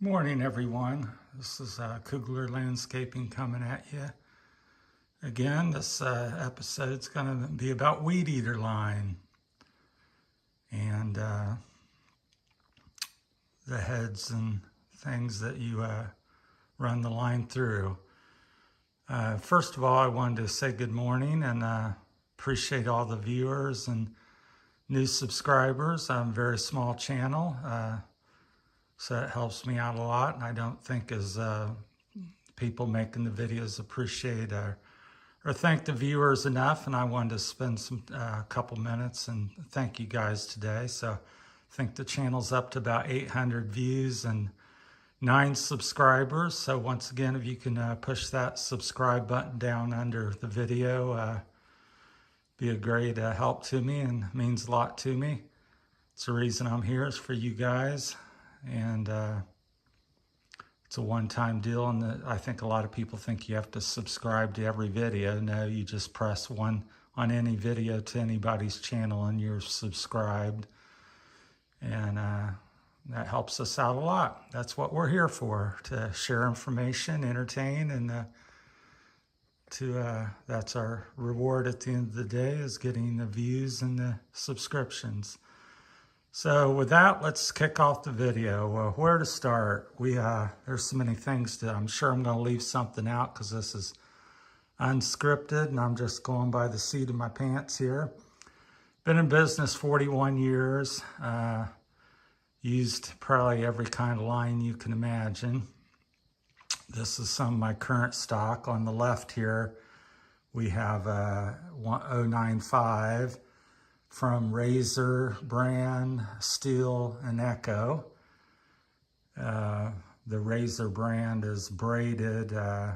Morning, everyone. This is Koogler Landscaping coming at you again. This episode's going to be about weed eater line and the heads and things that you run the line through. First of all, I wanted to say good morning and appreciate all the viewers and new subscribers. I'm a very small channel. So it helps me out a lot, and I don't think as people making the videos appreciate or thank the viewers enough, and I wanted to spend some couple minutes and thank you guys today. So I think the channel's up to about 800 views and 9 subscribers. So once again, if you can push that subscribe button down under the video, be a great help to me and means a lot to me. It's the reason I'm here is for you guys. And it's a one-time deal, and I think a lot of people think you have to subscribe to every video. No, you just press one on any video to anybody's channel and you're subscribed, and that helps us out a lot. That's what we're here for, to share information, entertain, and that's our reward at the end of the day, is getting the views and the subscriptions. So with that, let's kick off the video. Where to start? There's so many things to, I'm sure I'm going to leave something out because this is unscripted and I'm just going by the seat of my pants here. Been in business 41 years. Used probably every kind of line you can imagine. This is some of my current stock. On the left here, we have 095. From Razor brand, Steel, and Echo. The Razor brand is braided, and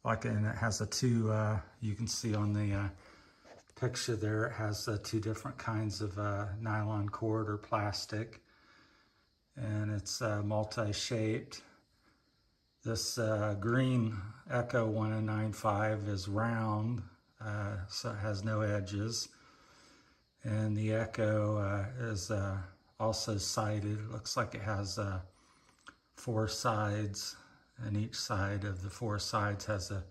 it has you can see on the picture there, it has 2 different kinds of nylon cord or plastic, and it's multi-shaped. This green Echo 1095 is round, so it has no edges. And the Echo is also sided. It looks like it has 4 sides, and each side of the 4 sides has a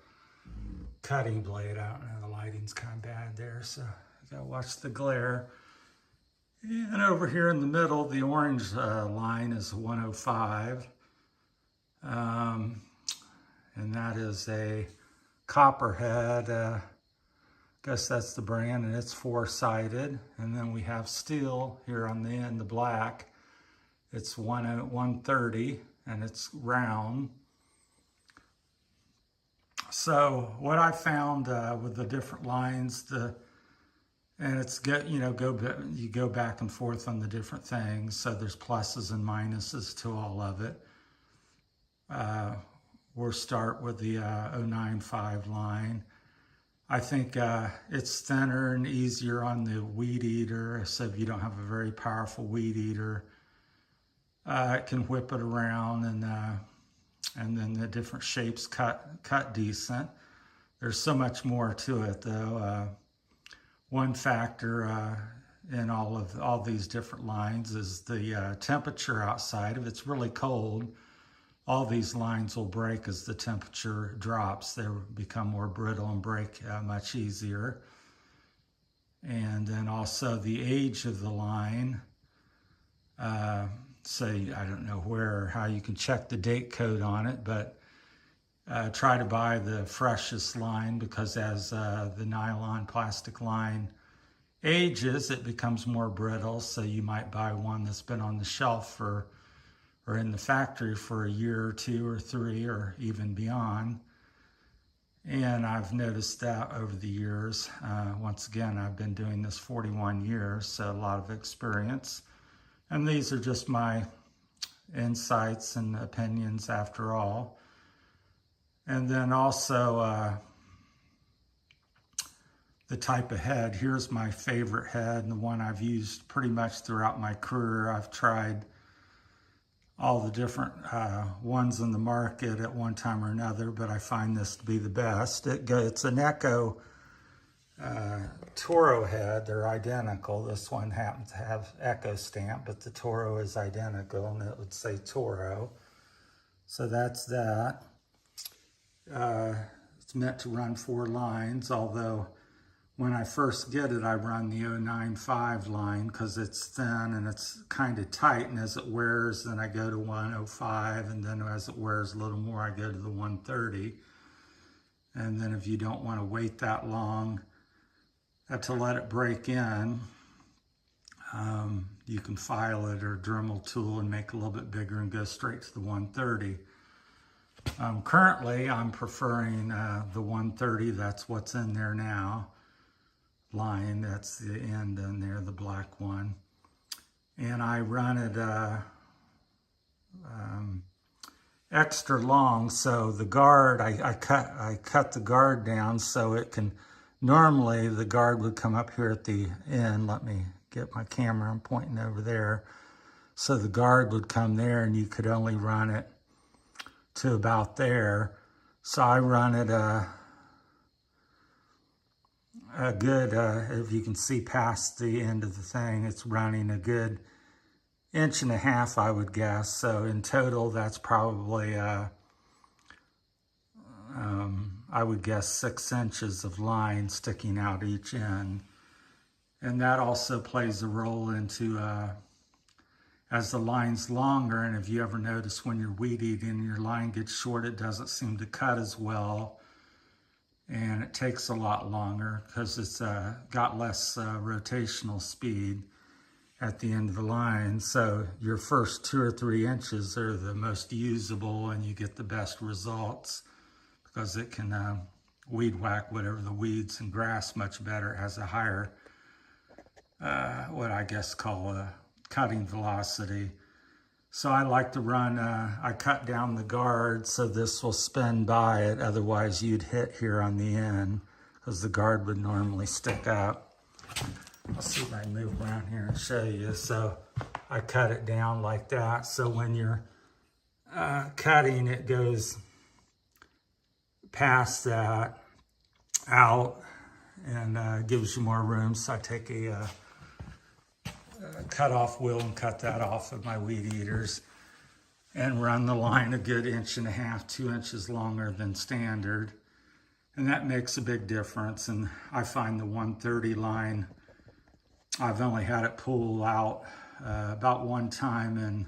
cutting blade out. And the lighting's kind of bad there, so you gotta watch the glare. And over here in the middle, the orange line is 105. And that is a copperhead. Guess that's the brand, and it's 4-sided. And then we have Steel here on the end, the black. It's 130, and it's round. So what I found with the different lines, and it's you go back and forth on the different things. So there's pluses and minuses to all of it. We'll start with the 095 line. I think it's thinner and easier on the weed eater, so if you don't have a very powerful weed eater, it can whip it around, and then the different shapes cut decent. There's so much more to it, though. One factor in all these different lines is the temperature outside. If it's really cold, all these lines will break as the temperature drops. They become more brittle and break much easier. And then also the age of the line. So I don't know where or how you can check the date code on it, but try to buy the freshest line, because as the nylon plastic line ages, it becomes more brittle. So you might buy one that's been on the shelf or in the factory for a year or 2 or 3 or even beyond. And I've noticed that over the years. Once again, I've been doing this 41 years, so a lot of experience. And these are just my insights and opinions after all. And then also the type of head. Here's my favorite head, and the one I've used pretty much throughout my career. I've tried all the different ones in the market at one time or another, but I find this to be the best. It's an Echo Toro head. They're identical. This one happens to have Echo stamp, but the Toro is identical, and it would say Toro. So that's that. It's meant to run 4 lines, although when I first get it, I run the 095 line because it's thin and it's kind of tight, and as it wears, then I go to 105, and then as it wears a little more, I go to the 130. And then if you don't want to wait that long to let it break in, you can file it or Dremel tool and make it a little bit bigger and go straight to the 130. Currently, I'm preferring the 130. That's what's in there now. Line, that's the end in there, the black one. And I run it extra long, so the guard, I cut the guard down so it can, normally the guard would come up here at the end. Let me get my camera, I'm pointing over there. So the guard would come there and you could only run it to about there. So I run it a good, if you can see past the end of the thing, it's running a good 1.5 inches, I would guess. So in total, that's probably, I would guess 6 inches of line sticking out each end. And that also plays a role into, as the line's longer, and if you ever notice when you're weed eating and your line gets short, it doesn't seem to cut as well. And it takes a lot longer because it's got less rotational speed at the end of the line. So your first 2 or 3 inches are the most usable and you get the best results because it can weed whack whatever the weeds and grass much better. It has a higher, what I guess call a cutting velocity. So I like to run, I cut down the guard so this will spin by it. Otherwise you'd hit here on the end because the guard would normally stick up. I'll see if I can move around here and show you. So I cut it down like that. So when you're cutting, it goes past that out and gives you more room. So I take a cut off wheel and cut that off of my weed eaters and run the line a good 1.5 inches, 2 inches longer than standard. And that makes a big difference. And I find the 130 line, I've only had it pull out about one time and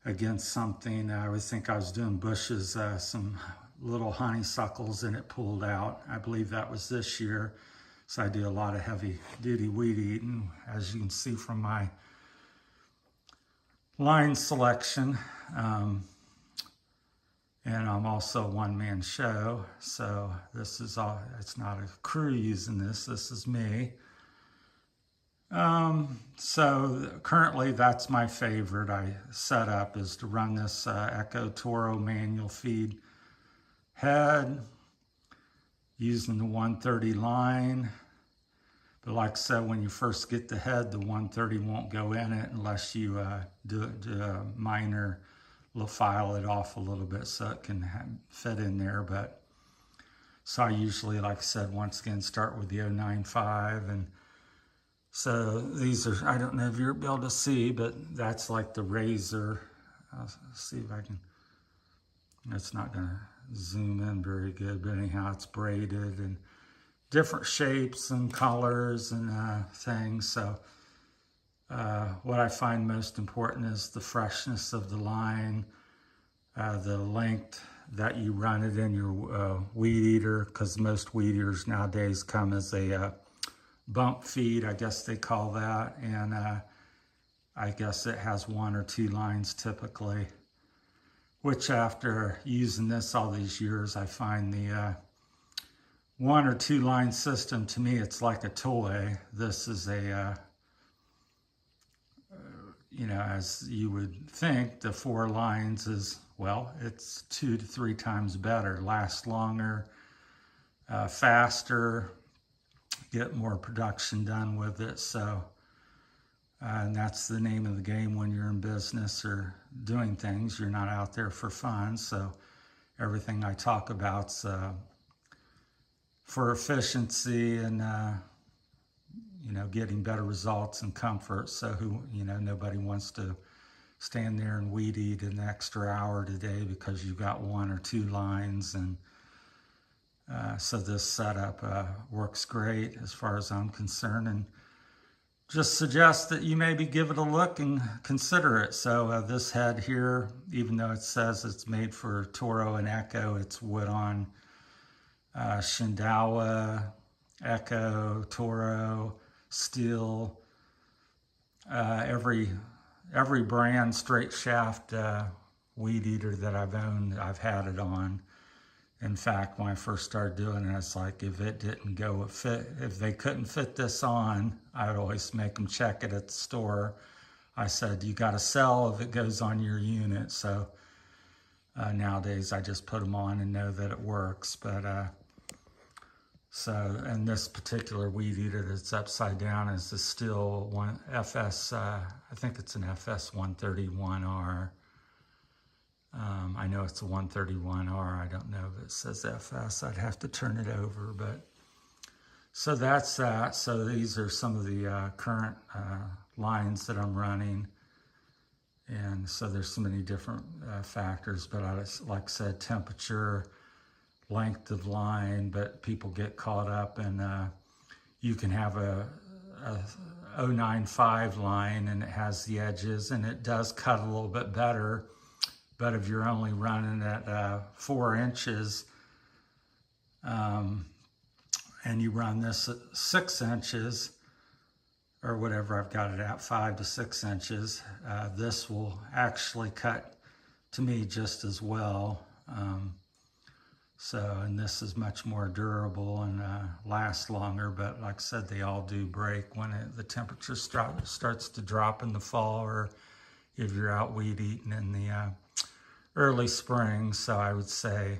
against something. I would think I was doing bushes, some little honeysuckles, and it pulled out. I believe that was this year. So I do a lot of heavy duty weed eating, as you can see from my line selection. And I'm also a one-man show. So this is all, it's not a crew using this is me. So currently that's my favorite I set up, is to run this Echo Toro manual feed head using the 130 line. But like I said, when you first get the head, the 130 won't go in it unless you do a minor, file it off a little bit so it can fit in there. But so I usually, like I said, once again, start with the 095. And so these are, I don't know if you'll be able to see, but that's like the razor. I'll see if I can, it's not gonna zoom in very good, but anyhow, it's braided and different shapes and colors and things. So what I find most important is the freshness of the line, the length that you run it in your weed eater, because most weed eaters nowadays come as a bump feed, I guess they call that. And I guess it has 1 or 2 lines typically, which after using this all these years, I find the 1 or 2 line system, to me, it's like a toy. This is a, you know, as you would think, the 4 lines is, well, it's 2 to 3 times better, lasts longer, faster, get more production done with it. So, and that's the name of the game when you're in business or doing things. You're not out there for fun. So everything I talk about's for efficiency and, you know, getting better results and comfort. So who, you know, nobody wants to stand there and weed eat an extra hour today because you've got 1 or 2 lines. And so this setup works great as far as I'm concerned, and just suggest that you maybe give it a look and consider it. So this head here, even though it says it's made for Toro and Echo, it's wood on Shindawa, Echo, Toro, Steel, every brand straight shaft weed eater that I've owned, I've had it on. In fact, when I first started doing it, it's like if it didn't go if they couldn't fit this on, I would always make them check it at the store. I said, you got to sell if it goes on your unit. So nowadays I just put them on and know that it works. But and this particular weed eater that's upside down is the Steel one FS. I think it's an FS 131R. I know it's a 131R. I don't know if it says FS. I'd have to turn it over, but so that's that. So these are some of the current lines that I'm running, and so there's so many different factors. But like I said, temperature, length of line. But people get caught up, and you can have a 095 line, and it has the edges, and it does cut a little bit better. But if you're only running at 4 inches, and you run this at 6 inches, or whatever I've got it at, 5 to 6 inches, this will actually cut, to me, just as well. And this is much more durable and lasts longer, but like I said, they all do break when the temperature starts to drop in the fall, or if you're out weed eating in the early spring. So I would say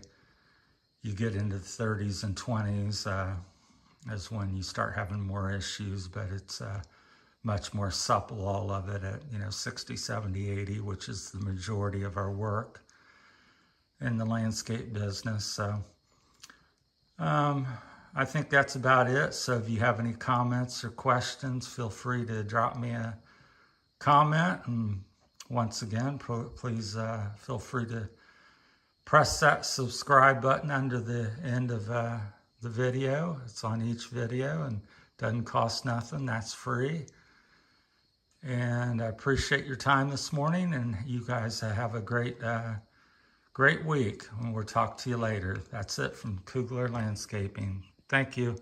you get into the 30s and 20s is when you start having more issues, but it's much more supple, all of it at 60, 70, 80, which is the majority of our work in the landscape business. So I think that's about it. So if you have any comments or questions, feel free to drop me a comment. And once again, please feel free to press that subscribe button under the end of the video. It's on each video and doesn't cost nothing. That's free. And I appreciate your time this morning, and you guys have a great week, and we'll talk to you later. That's it from Koogler Landscaping. Thank you.